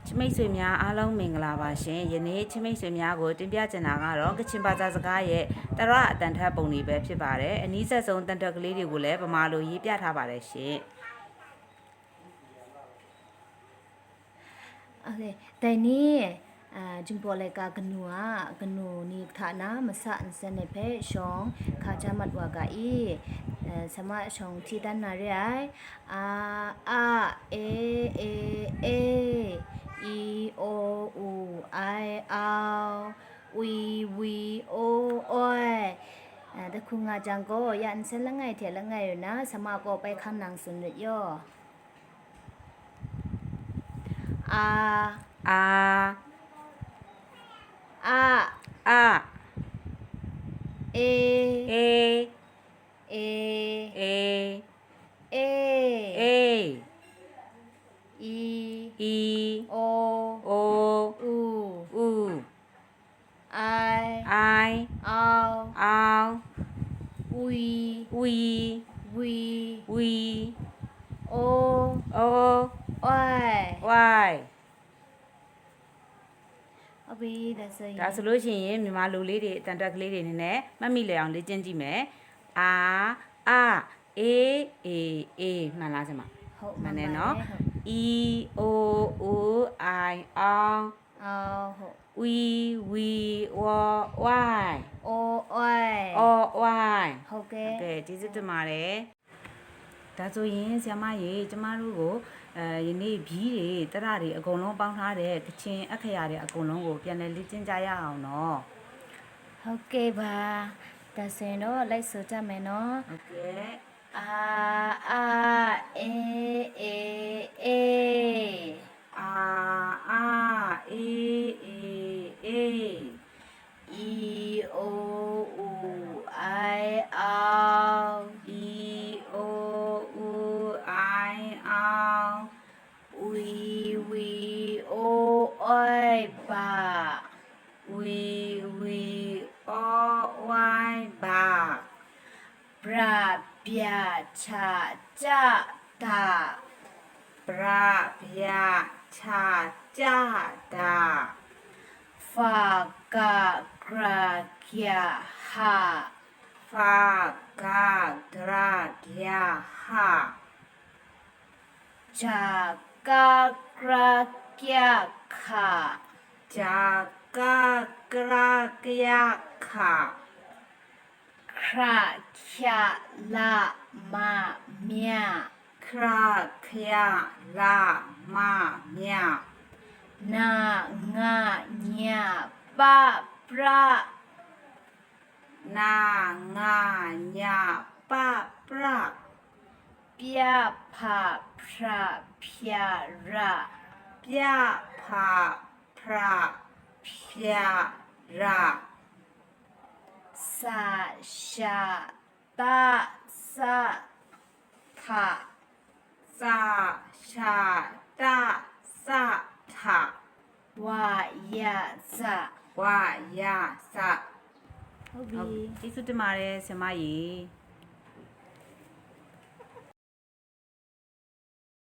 ချမိတ်ဆွေများအားလုံးမင်္ဂလာပါရှင်ယနေ့ချမိတ်ဆွေများကိုတင်ပြချင်တာကတော့ကချင်ဘာသာစကားရဲ့တရအတန်ထက်ပုံတွေပဲဖြစ်ပါတယ်အနည်းဆက်ဆုံးတန်တက်ကလေးတွေကိုလည်းဗမာလိုရေးပြထားပါတယ်ရှင်แต่นี่จึงพอเลยกากนัวกนูนี่ฐานะมาสะอันเสนเพชองข้าจะมัดว่ากะอีสมาชองที่ด้านนาเรียอาเออีโออูไออาวีโอโอยแต่คุณอาจารย์ก็ยันเส้นละไงเถละไงอยู่นะสมาก็ไปข้างหนังสุนย่อเออีโออูไอเอาวีโอโอยအဘီဒါဆိုလို့ရှိရင်မြန်မာလူလေးတွေတန်တက်ကလေးတွေနေနဲ့မှတ်မိလေအောင်လေ့ကျင့်ကြည့်မယ်အာအေမှန်လားစမဟုတ်မှန်တယ်နော် e o o i အောင်ဟုတ် we y โอโอ y ဟုတ်ကဲ့ကျေးဇူးတင်ပါတယ်ဒါဆိုရင်ဆရာမရေကျမတို့ကိုယနေ့ဘီးတွေတရတွေအကုန်လုံးပေါင်းထားတဲ့ကချင်အခရာတွေအကုန်လုံးကိုပြန်လည်လေ့ကျင့်ကြရအောင်နော်ဟုတ်ကဲ့ပါဒါဆိုရင်တော့လိုက်ဆိုကြမယ်နော်ဟုတ်ကဲ့အာအေe o u i ao we o oi ba bra bia cha ja da fa ga gra kya ha ja ga gra kya kha kra kya la ma mya na nga nya pa pra pya pha phra phya ra sa sha ta sa tha wa ya sa ဟုတ်ပြီကျေးဇူးတင်ပါတယ်ဆရာမကြီး